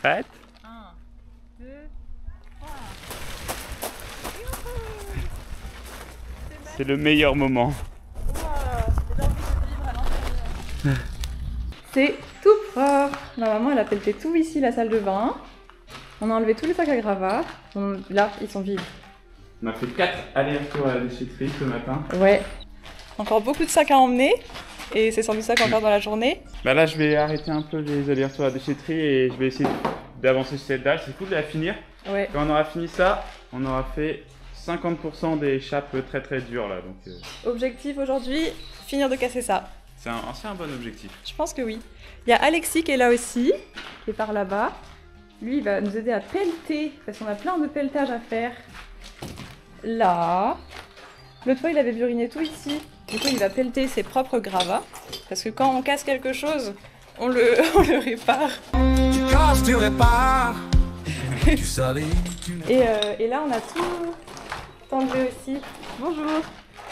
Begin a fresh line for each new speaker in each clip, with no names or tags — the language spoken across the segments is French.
Prête?
1, 2, 3.
C'est le meilleur moment.
C'est tout propre. Normalement, elle a pelleté tout ici, la salle de bain. On a enlevé tous les sacs à gravats. Là, ils sont vides.
On a fait 4 allers-retours à la déchetterie ce matin.
Ouais. Encore beaucoup de sacs à emmener. Et c'est sans doute ça encore dans la journée.
Bah là, je vais arrêter un peu les allers-retours à la déchetterie et je vais essayer d'avancer sur cette dalle. C'est cool de la finir.
Ouais.
Quand on aura fini ça, on aura fait 50% des chapes très très dures là. Donc,
Objectif aujourd'hui, finir de casser ça.
c'est un bon objectif.
Je pense que oui. Il y a Alexis qui est là aussi, qui est par là-bas. Lui, il va nous aider à pelleter, parce qu'on a plein de pelletage à faire. Là. L'autre fois, il avait buriné tout ici. Du coup, il va pelleter ses propres gravats. Parce que quand on casse quelque chose, on le répare.
Tu casses, tu répares. Tu salis, tu
Et là, on a tout enlevé aussi. Bonjour.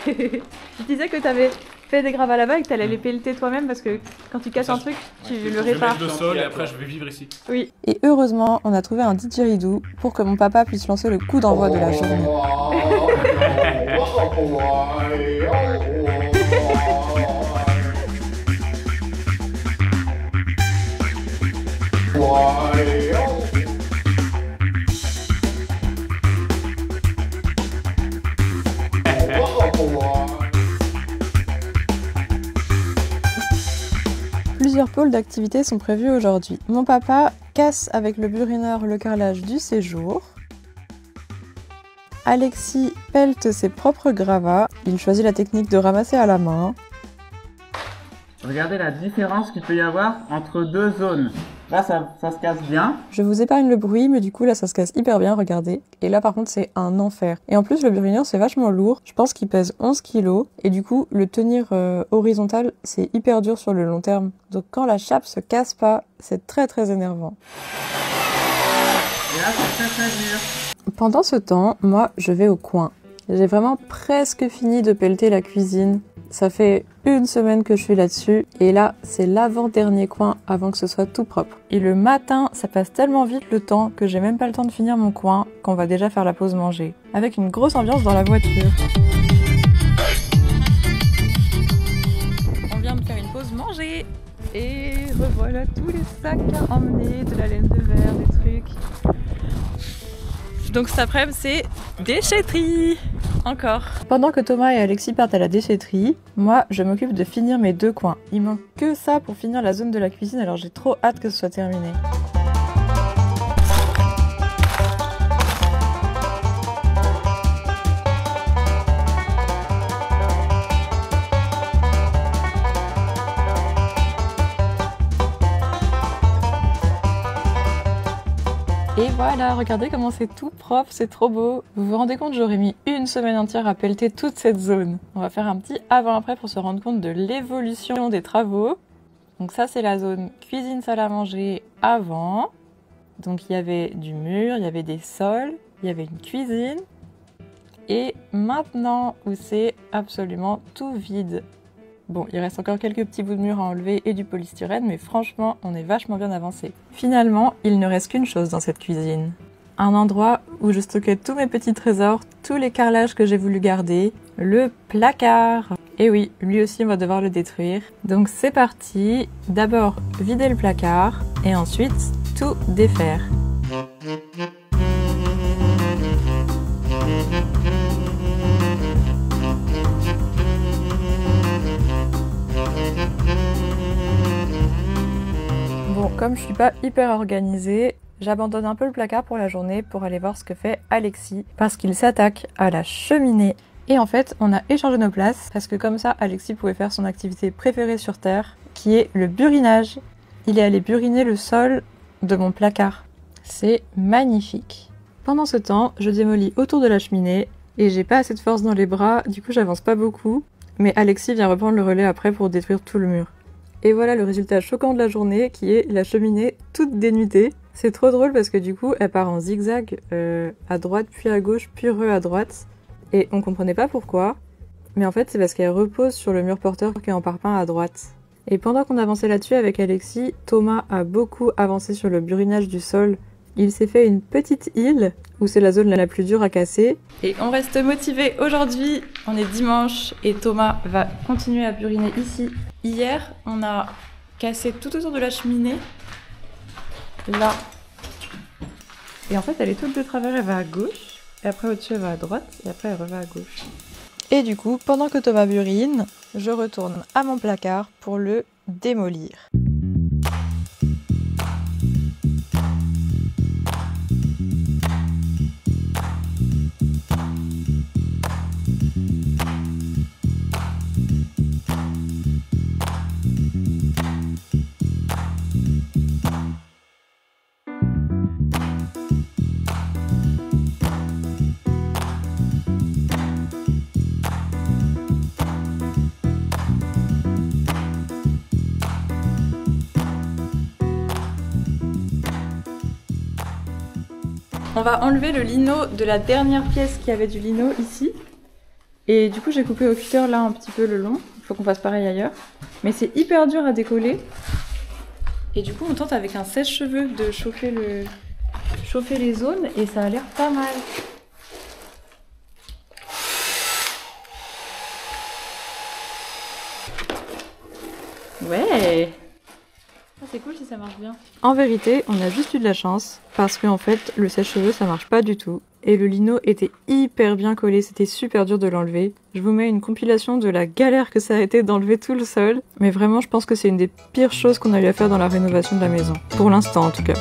Je disais que tu avais fait des gravats là-bas et que tu allais les pelleter toi-même parce que quand tu casses un truc, tu le répares.
Je vais mettre le sol et après je vais vivre ici.
Oui.
Et heureusement, on a trouvé un didgeridoo pour que mon papa puisse lancer le coup d'envoi de la journée. Plusieurs pôles d'activité sont prévus aujourd'hui. Mon papa casse avec le burineur le carrelage du séjour. Alexis pelte ses propres gravats. Il choisit la technique de ramasser à la main.
Regardez la différence qu'il peut y avoir entre deux zones. Là, ça se casse bien.
Je vous épargne le bruit, mais du coup là ça se casse hyper bien, regardez. Et là par contre c'est un enfer. Et en plus le burineur c'est vachement lourd. Je pense qu'il pèse 11 kg. Et du coup le tenir horizontal c'est hyper dur sur le long terme. Donc quand la chape se casse pas, c'est très très énervant.
Et là, c'est très dur.
Pendant ce temps, moi je vais au coin. J'ai vraiment presque fini de pelleter la cuisine. Ça fait une semaine que je suis là-dessus et là c'est l'avant-dernier coin avant que ce soit tout propre. Et le matin ça passe tellement vite le temps que j'ai même pas le temps de finir mon coin qu'on va déjà faire la pause manger. Avec une grosse ambiance dans la voiture.
On vient de faire une pause manger. Et revoilà tous les sacs à emmener, de la laine de verre, des trucs. Donc cet après-midi c'est déchetterie. Encore.
Pendant que Thomas et Alexis partent à la déchetterie, moi je m'occupe de finir mes deux coins. Il manque que ça pour finir la zone de la cuisine, alors j'ai trop hâte que ce soit terminé. Et voilà, regardez comment c'est tout propre, c'est trop beau. Vous vous rendez compte, j'aurais mis une semaine entière à pelleter toute cette zone. On va faire un petit avant-après pour se rendre compte de l'évolution des travaux. Donc ça c'est la zone cuisine salle à manger avant. Donc il y avait du mur, il y avait des sols, il y avait une cuisine. Et maintenant où c'est absolument tout vide. Bon, il reste encore quelques petits bouts de mur à enlever et du polystyrène, mais franchement, on est vachement bien avancé. Finalement, il ne reste qu'une chose dans cette cuisine. Un endroit où je stockais tous mes petits trésors, tous les carrelages que j'ai voulu garder, le placard. Et oui, lui aussi on va devoir le détruire. Donc c'est parti, d'abord vider le placard et ensuite tout défaire. Bon, comme je suis pas hyper organisée, j'abandonne un peu le placard pour la journée pour aller voir ce que fait Alexis parce qu'il s'attaque à la cheminée. Et en fait, on a échangé nos places parce que comme ça, Alexis pouvait faire son activité préférée sur Terre, qui est le burinage. Il est allé buriner le sol de mon placard. C'est magnifique. Pendant ce temps, je démolis autour de la cheminée et j'ai pas assez de force dans les bras, du coup j'avance pas beaucoup. Mais Alexis vient reprendre le relais après pour détruire tout le mur. Et voilà le résultat choquant de la journée qui est la cheminée toute dénudée. C'est trop drôle parce que du coup elle part en zigzag à droite puis à gauche puis à droite. Et on comprenait pas pourquoi. Mais en fait c'est parce qu'elle repose sur le mur porteur qui est en parpaing à droite. Et pendant qu'on avançait là-dessus avec Alexis, Thomas a beaucoup avancé sur le burinage du sol. Il s'est fait une petite île où c'est la zone la plus dure à casser. Et on reste motivé aujourd'hui, on est dimanche et Thomas va continuer à buriner ici. Hier, on a cassé tout autour de la cheminée, là. Et en fait, elle est toute de travers, elle va à gauche, et après au-dessus, elle va à droite, et après, elle revient à gauche. Et du coup, pendant que Thomas burine, je retourne à mon placard pour le démolir. On va enlever le lino de la dernière pièce qui avait du lino ici. Et du coup j'ai coupé au cutter là un petit peu le long. Il faut qu'on fasse pareil ailleurs. Mais c'est hyper dur à décoller. Et du coup on tente avec un sèche-cheveux de chauffer les zones et ça a l'air pas mal. Ouais! C'est cool si ça marche bien. En vérité, on a juste eu de la chance parce qu'en fait, le sèche-cheveux ça marche pas du tout. Et le lino était hyper bien collé, c'était super dur de l'enlever. Je vous mets une compilation de la galère que ça a été d'enlever tout le sol. Mais vraiment, je pense que c'est une des pires choses qu'on a eu à faire dans la rénovation de la maison. Pour l'instant en tout cas.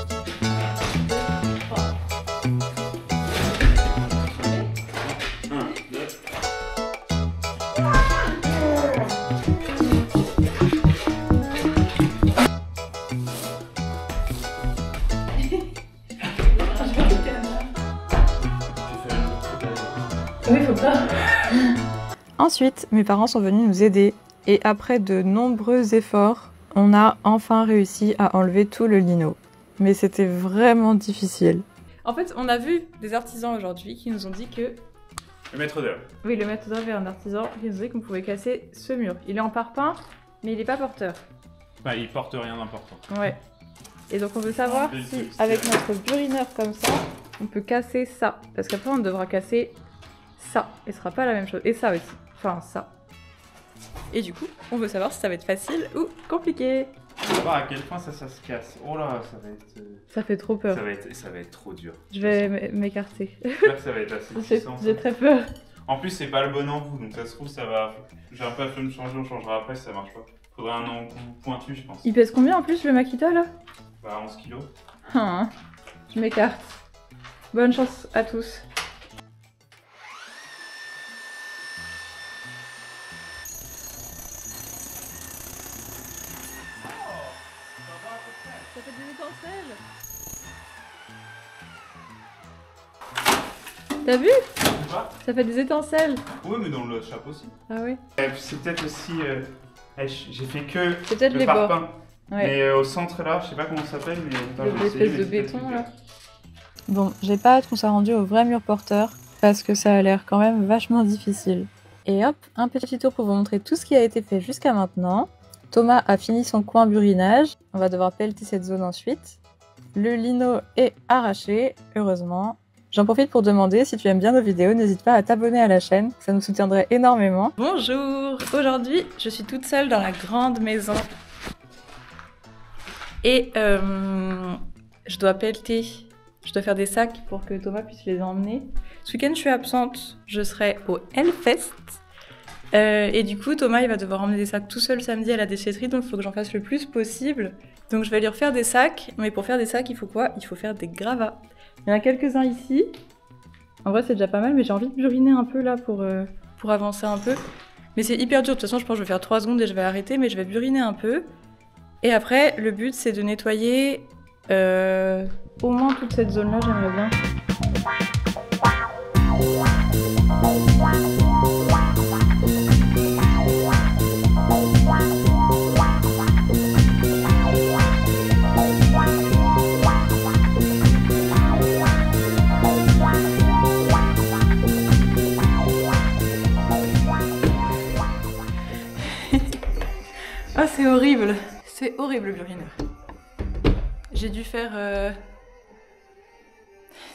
Ensuite, mes parents sont venus nous aider et après de nombreux efforts, on a enfin réussi à enlever tout le lino. Mais c'était vraiment difficile. En fait, on a vu des artisans aujourd'hui qui nous ont dit que...
Le maître d'œuvre.
Oui, le maître d'œuvre est un artisan qui nous a dit qu'on pouvait casser ce mur. Il est en parpaing, mais il n'est pas porteur.
Bah, il porte rien d'important.
Ouais. Et donc on veut savoir si, avec notre burineur comme ça, on peut casser ça. Parce qu'après, on devra casser ça. Et ce sera pas la même chose. Et ça aussi. Enfin, ça. Et du coup, on veut savoir si ça va être facile ou compliqué.
Je sais pas à quel point ça se casse. Oh là, ça va être...
Ça fait trop peur.
Ça va être trop dur.
Je vais m'écarter.
J'espère que ça va être assez puissant.
J'ai très peur.
En plus, c'est pas le bon embout, donc ça se trouve, ça va... J'ai un peu la flemme de changer, on changera après si ça marche pas. Faudrait un embout pointu, je pense.
Il pèse combien en plus le Makita là?
Bah, 11 kilos.
Ah, je m'écarte. Bonne chance à tous. Ça fait des étincelles. T'as vu? Ça fait des étincelles.
Oui, mais dans le chapeau aussi.
Ah oui.
C'est peut-être aussi... j'ai fait que
C'est peut-être
le
les
parpaing.
bords. Ouais.
Mais au centre là, je sais pas comment ça s'appelle, mais...
L'espèce de béton là. Bon, j'ai pas hâte qu'on soit rendu au vrai mur porteur parce que ça a l'air quand même vachement difficile. Et hop, un petit tour pour vous montrer tout ce qui a été fait jusqu'à maintenant. Thomas a fini son coin burinage. On va devoir pelleter cette zone ensuite. Le lino est arraché, heureusement. J'en profite pour demander, si tu aimes bien nos vidéos, n'hésite pas à t'abonner à la chaîne, ça nous soutiendrait énormément. Bonjour! Aujourd'hui, je suis toute seule dans la grande maison. Et je dois pelleter, je dois faire des sacs pour que Thomas puisse les emmener. Ce week-end, je suis absente, je serai au Hellfest. Et du coup, Thomas, il va devoir emmener des sacs tout seul samedi à la déchetterie, donc il faut que j'en fasse le plus possible. Donc je vais lui refaire des sacs, mais pour faire des sacs, il faut quoi? Il faut faire des gravats. Il y en a quelques-uns ici. En vrai, c'est déjà pas mal, mais j'ai envie de buriner un peu là pour avancer un peu. Mais c'est hyper dur, de toute façon, je pense que je vais faire 3 secondes et je vais arrêter, mais je vais buriner un peu. Et après, le but, c'est de nettoyer au moins toute cette zone-là, j'aimerais bien. Oh, c'est horrible. horrible. C'est horrible le burineur. J'ai dû faire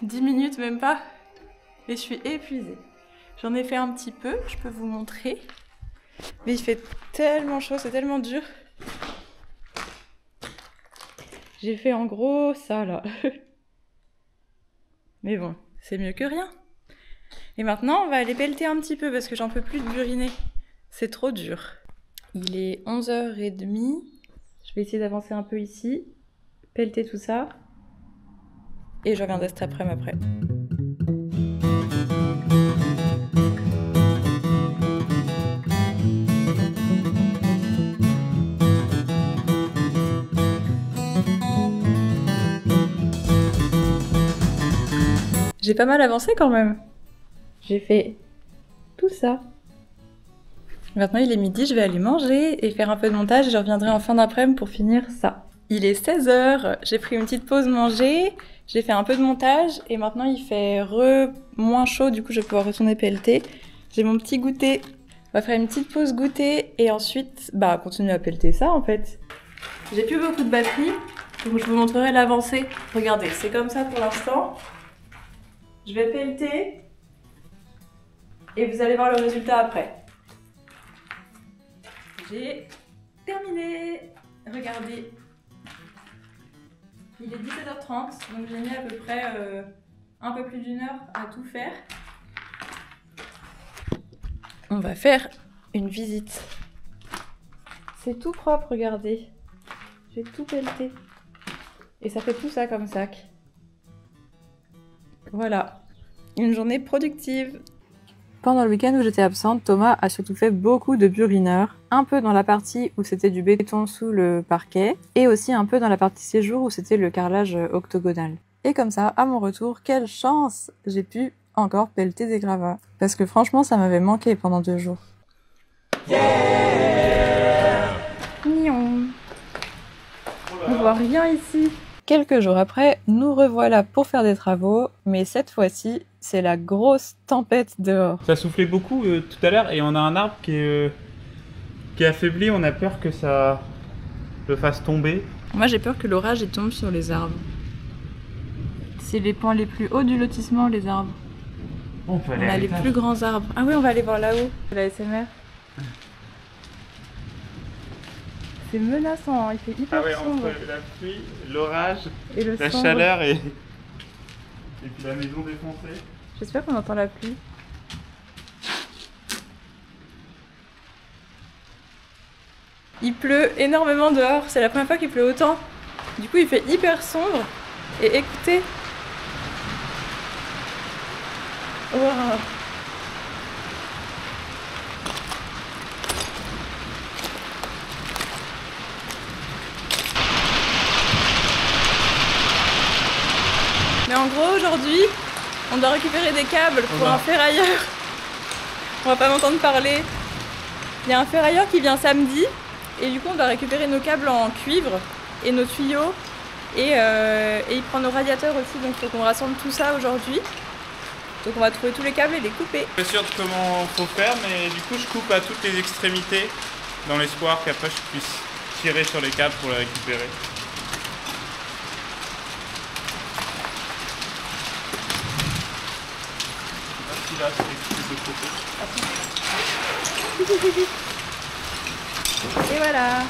10 minutes, même pas. Et je suis épuisée. J'en ai fait un petit peu, je peux vous montrer. Mais il fait tellement chaud, c'est tellement dur. J'ai fait en gros ça là. Mais bon, c'est mieux que rien. Et maintenant, on va aller pelleter un petit peu parce que j'en peux plus de buriner. C'est trop dur. Il est 11h30. Je vais essayer d'avancer un peu ici, pelleter tout ça. Et je reviendrai cet après-midi après. J'ai pas mal avancé quand même. J'ai fait tout ça. Maintenant il est midi, je vais aller manger et faire un peu de montage et je reviendrai en fin d'après-midi pour finir ça. Il est 16h, j'ai pris une petite pause manger, j'ai fait un peu de montage et maintenant il fait moins chaud, du coup je vais pouvoir retourner pelleter. J'ai mon petit goûter. On va faire une petite pause goûter et ensuite continuer à pelleter ça en fait. J'ai plus beaucoup de batterie, donc je vous montrerai l'avancée. Regardez, c'est comme ça pour l'instant. Je vais pelleter et vous allez voir le résultat après. J'ai terminé. Regardez. Il est 17h30, donc j'ai mis à peu près un peu plus d'1 heure à tout faire. On va faire une visite. C'est tout propre, regardez. J'ai tout pelleté. Et ça fait tout ça comme sac. Voilà, une journée productive. Pendant le week-end où j'étais absente, Thomas a surtout fait beaucoup de burineurs, un peu dans la partie où c'était du béton sous le parquet, et aussi un peu dans la partie séjour où c'était le carrelage octogonal. Et comme ça, à mon retour, quelle chance, j'ai pu encore pelleter des gravats. Parce que franchement, ça m'avait manqué pendant 2 jours. Yeah. Mignon. On voit rien ici. Quelques jours après, nous revoilà pour faire des travaux, mais cette fois-ci, c'est la grosse tempête dehors.
Ça soufflait beaucoup tout à l'heure et on a un arbre qui est affaibli, on a peur que ça le fasse tomber.
Moi j'ai peur que l'orage il tombe sur les arbres. C'est les points les plus hauts du lotissement, les arbres.
On peut aller
on a les plus grands arbres. Ah oui, on va aller voir là-haut. La SMR. C'est menaçant, hein. Il fait hyper sombre.
Entre la pluie, l'orage, la
sombre.
chaleur et puis la maison défoncée.
J'espère qu'on entend la pluie. Il pleut énormément dehors, c'est la première fois qu'il pleut autant. Du coup il fait hyper sombre. Et écoutez. Wow. Mais en gros aujourd'hui, on doit récupérer des câbles pour un ferrailleur. On va pas m'entendre parler. Il y a un ferrailleur qui vient samedi et du coup on doit récupérer nos câbles en cuivre et nos tuyaux et il prend nos radiateurs aussi, donc il faut qu'on rassemble tout ça aujourd'hui. Donc on va trouver tous les câbles et les couper.
Je suis pas sûr de comment faut faire, mais du coup je coupe à toutes les extrémités dans l'espoir qu'après je puisse tirer sur les câbles pour les récupérer. Là,
et voilà.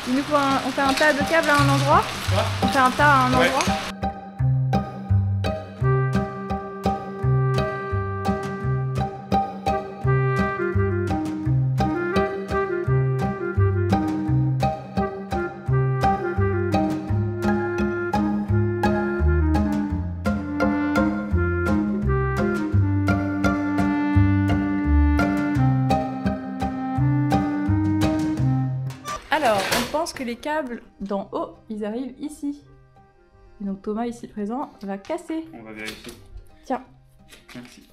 Il nous faut on fait un tas de câbles à un endroit. On fait un tas à un endroit.
Alors, on pense que les câbles d'en haut, ils arrivent ici. Et donc Thomas, ici présent, va casser.
On va vérifier.
Tiens.
Merci.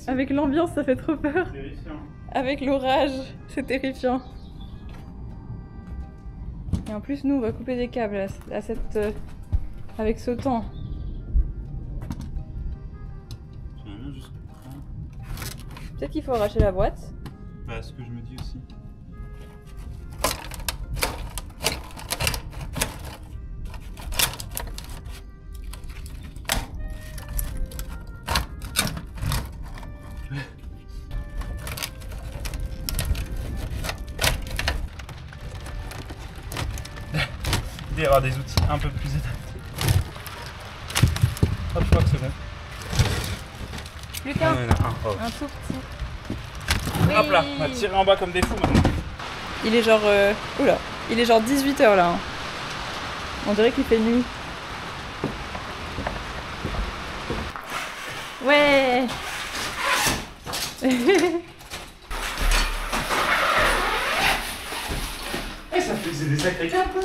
Avec l'ambiance, ça fait trop peur.
Terrifiant.
Avec l'orage, c'est terrifiant. Et en plus, nous, on va couper des câbles avec ce temps.
Peut-être qu'il faut arracher la boîte.
Bah, ce que je me dis aussi. Il y aura des outils un peu plus adaptés. Hop, je crois que c'est bon.
Plus qu'un.
Oh.
Un tout petit. Oui.
Hop là, on va tirer en bas comme des fous maintenant.
Il est genre... Oula, il est genre 18h là. Hein. On dirait qu'il fait nuit. Ouais.
Eh, ça faisait des sacrés câbles.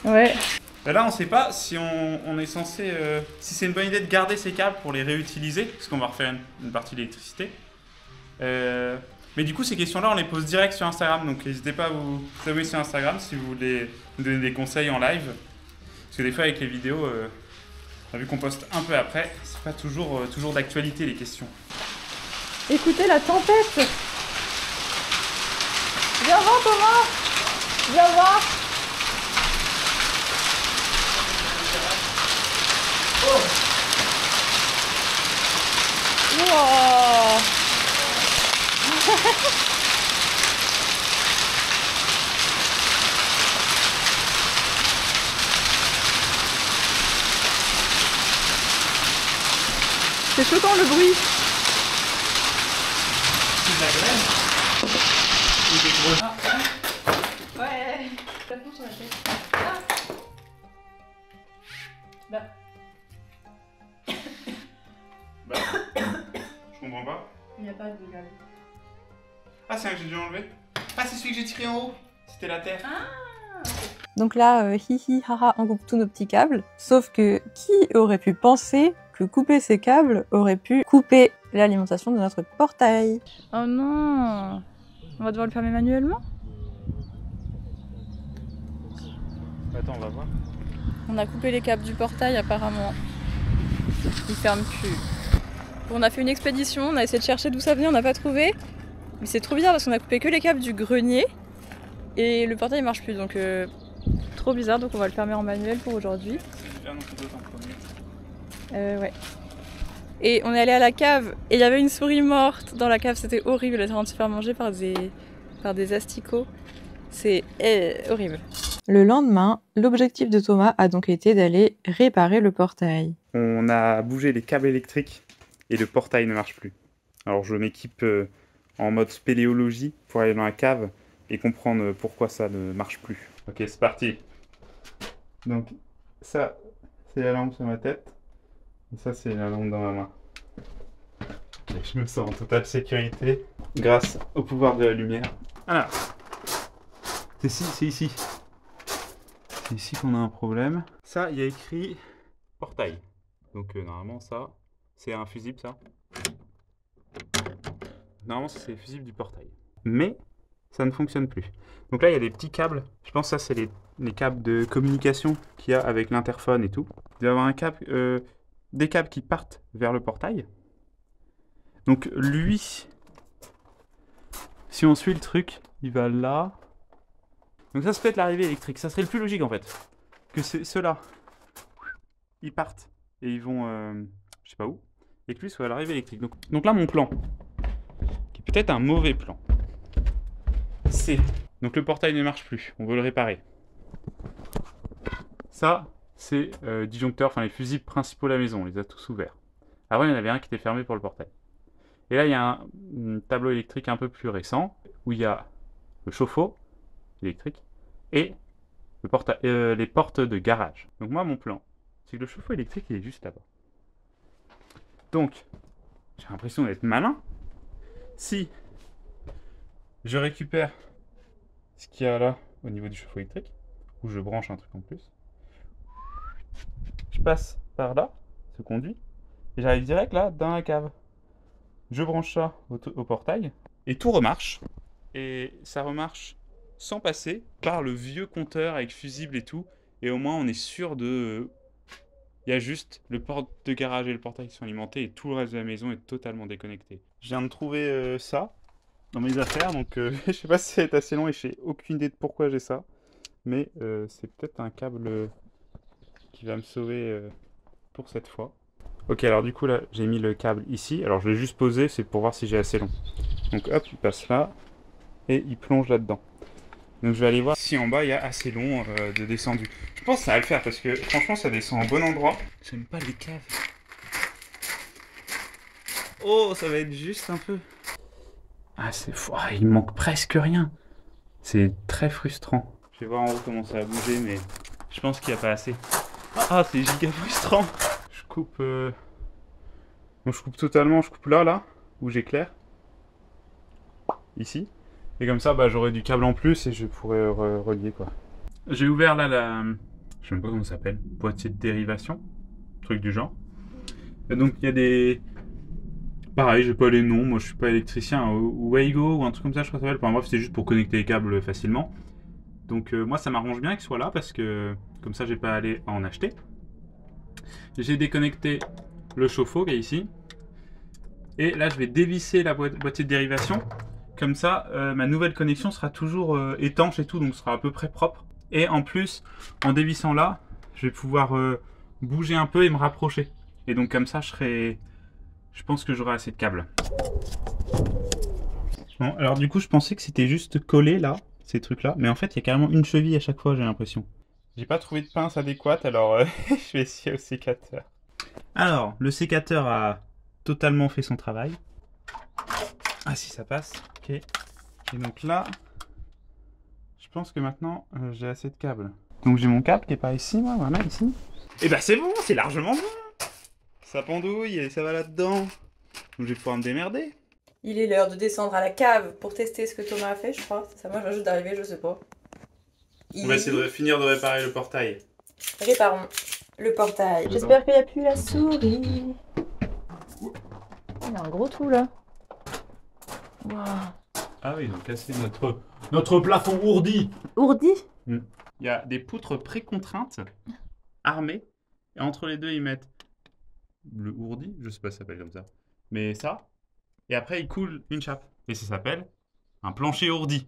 Ouais.
Là, on sait pas si on est censé... si c'est une bonne idée de garder ces câbles pour les réutiliser, parce qu'on va refaire une partie de l'électricité. Mais du coup, ces questions-là, on les pose direct sur Instagram, donc n'hésitez pas à vous abonner sur Instagram si vous voulez nous donner des conseils en live. Parce que des fois, avec les vidéos, vu qu'on poste un peu après, c'est pas toujours d'actualité les questions.
Écoutez la tempête. Viens voir Thomas. Viens voir. Wow. C'est choquant le bruit.
C'est de la graine. Ou des gros.
Ouais. Ça pousse sur la tête. Ah. Bah.
Bah, je comprends pas.
Il n'y a pas de câble.
Ah, c'est un que j'ai dû enlever. Ah, c'est celui que j'ai tiré en haut. C'était la terre.
Donc là, hihi, haha, on coupe tous nos petits câbles. Sauf que qui aurait pu penser que couper ces câbles aurait pu couper l'alimentation de notre portail?
Oh non. On va devoir le fermer manuellement.
Attends, on va voir.
On a coupé les câbles du portail apparemment. Il ferme plus. On a fait une expédition, on a essayé de chercher d'où ça venait, on n'a pas trouvé. Mais c'est trop bizarre parce qu'on a coupé que les câbles du grenier. Et le portail marche plus, donc trop bizarre, donc on va le fermer en manuel pour aujourd'hui. Ouais. Et on est allé à la cave et il y avait une souris morte dans la cave, c'était horrible, elle était en train de se faire manger par des asticots. C'est horrible.
Le lendemain, l'objectif de Thomas a donc été d'aller réparer le portail.
On a bougé les câbles électriques et le portail ne marche plus. Alors je m'équipe en mode spéléologie pour aller dans la cave et comprendre pourquoi ça ne marche plus. Ok, c'est parti. Donc ça, c'est la lampe sur ma tête. Et ça, c'est la lampe dans ma main. Et je me sens en totale sécurité grâce au pouvoir de la lumière. Alors, c'est ici. C'est ici qu'on a un problème. Ça, il y a écrit portail. Donc normalement, ça, c'est un fusible, ça. Normalement, c'est le fusible du portail. Mais ça ne fonctionne plus. Donc là, il y a des petits câbles. Je pense que ça, c'est les câbles de communication qu'il y a avec l'interphone et tout. Il doit y avoir un câble, des câbles qui partent vers le portail. Donc lui, si on suit le truc, il va là. Donc ça, c'est peut-être l'arrivée électrique. Ça serait le plus logique en fait. Que ceux-là, ils partent et ils vont, je sais pas où. Et que lui soit à l'arrivée électrique. Donc là, mon plan, qui est peut-être un mauvais plan, c'est... Donc le portail ne marche plus, on veut le réparer. Ça, c'est disjoncteurs, enfin les fusibles principaux de la maison, on les a tous ouverts. Avant, il y en avait un qui était fermé pour le portail. Et là, il y a un tableau électrique un peu plus récent, où il y a le chauffe-eau électrique et les portes de garage. Donc moi, mon plan, c'est que le chauffe-eau électrique, il est juste là-bas. Donc, j'ai l'impression d'être malin. Si je récupère ce qu'il y a là au niveau du chauffe-eau électrique, où je branche un truc en plus, je passe par là, ce conduit, et j'arrive direct là dans la cave. Je branche ça au portail, et tout remarche. Et ça remarche sans passer par le vieux compteur avec fusible et tout. Et au moins on est sûr de Il y a juste le porte de garage et le portail qui sont alimentés et tout le reste de la maison est totalement déconnecté. Je viens de trouver ça dans mes affaires, donc je sais pas si ça va être assez long et j'ai aucune idée de pourquoi j'ai ça. Mais c'est peut-être un câble qui va me sauver pour cette fois. Ok, alors du coup là, j'ai mis le câble ici. Alors je l'ai juste posé, c'est pour voir si j'ai assez long. Donc hop, il passe là et il plonge là-dedans. Donc je vais aller voir si en bas il y a assez long de descendu. Je pense que ça va le faire parce que franchement ça descend au bon endroit. J'aime pas les caves. Oh, ça va être juste un peu. Ah, c'est fou. Ah, il manque presque rien. C'est très frustrant. Je vais voir en haut comment ça va bouger, mais je pense qu'il n'y a pas assez. Ah, c'est giga frustrant. Je coupe. Donc, je coupe totalement. Je coupe là, où j'éclaire. Ici. Et comme ça, bah, j'aurai du câble en plus et je pourrai relier quoi. J'ai ouvert là la. Je sais même pas comment ça s'appelle. Boîtier de dérivation. Truc du genre. Et donc, il y a des. Pareil, j'ai pas les noms, moi je suis pas électricien, ou Weigo ou un truc comme ça je crois que ça s'appelle. Enfin bref, c'est juste pour connecter les câbles facilement. Donc moi ça m'arrange bien qu'il soit là parce que comme ça j'ai pas à aller en acheter. J'ai déconnecté le chauffe-eau qui est ici. Et là je vais dévisser la boîtier de dérivation. Comme ça ma nouvelle connexion sera toujours étanche et tout, donc sera à peu près propre. Et en plus, en dévissant là, je vais pouvoir bouger un peu et me rapprocher. Et donc comme ça je pense que j'aurai assez de câbles. Bon, alors du coup, je pensais que c'était juste collé là, ces trucs-là. Mais en fait, il y a carrément une cheville à chaque fois, j'ai l'impression. J'ai pas trouvé de pince adéquate, alors je vais essayer au sécateur. Alors, le sécateur a totalement fait son travail. Ah si, ça passe. Ok. Et donc là, je pense que maintenant, j'ai assez de câbles. Donc j'ai mon câble qui est par ici, moi, voilà, ici. Et bah c'est bon, c'est largement bon. Ça pendouille et ça va là-dedans. Donc je vais pouvoir me démerder.
Il est l'heure de descendre à la cave pour tester ce que Thomas a fait, je crois. C'est ça, moi je viens juste d'arriver, je sais pas.
On va essayer de finir de réparer le portail.
Réparons le portail. J'espère qu'il n'y a plus la souris. Il y a un gros trou là. Wow.
Ah oui, ils ont cassé notre plafond ourdi.
Ourdi.
Il y a des poutres précontraintes, armées. Et entre les deux, ils mettent le ourdi, je sais pas si ça s'appelle comme ça, mais ça, et après ils coulent une chape, et ça s'appelle un plancher ourdi.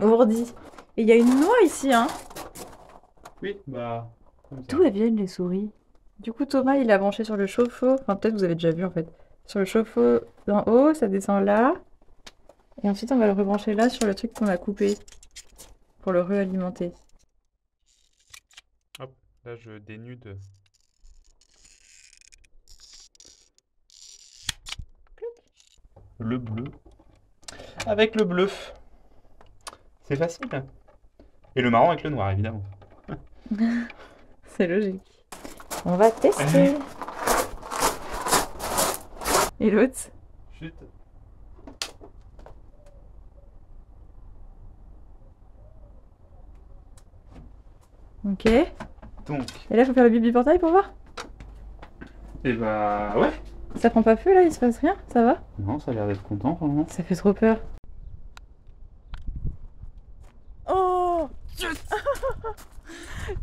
Ourdi. Et il y a une noix ici, hein.
Oui, bah...
D'où elles viennent les souris? Du coup, Thomas, il a branché sur le chauffe-eau, enfin peut-être vous avez déjà vu en fait, sur le chauffe-eau d'en haut, ça descend là, et ensuite on va le rebrancher là sur le truc qu'on a coupé, pour le réalimenter.
Hop, là je dénude... le bleu avec le bleu. C'est facile. Et le marron avec le noir, évidemment.
C'est logique. On va tester. Et l'autre?
Chut.
Ok.
Donc.
Et là, faut faire le bip du portail pour voir?
Et bah ouais.
Ça prend pas feu là, il se passe rien? Ça va?
Non, ça a l'air d'être content, franchement.
Ça fait trop peur. Oh!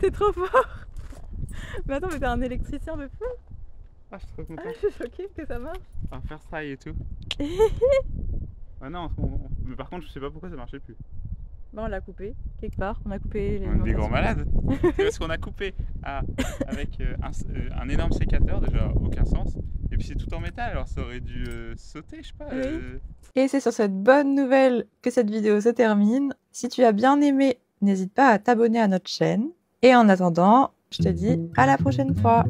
T'es trop fort! Mais attends, mais t'es un électricien de fou!
Ah, je suis trop content.
Ah, je suis choquée que ça marche!
On va faire ça et tout. Ah non, mais par contre, je sais pas pourquoi ça marchait plus.
Bah, on l'a coupé, quelque part. On a coupé les.
On est des grands malades. C'est parce qu'on a coupé avec un énorme sécateur, déjà aucun sens. Et puis c'est tout en métal, alors ça aurait dû sauter, je sais pas.
Oui. Et c'est sur cette bonne nouvelle que cette vidéo se termine. Si tu as bien aimé, n'hésite pas à t'abonner à notre chaîne. Et en attendant, je te dis à la prochaine fois.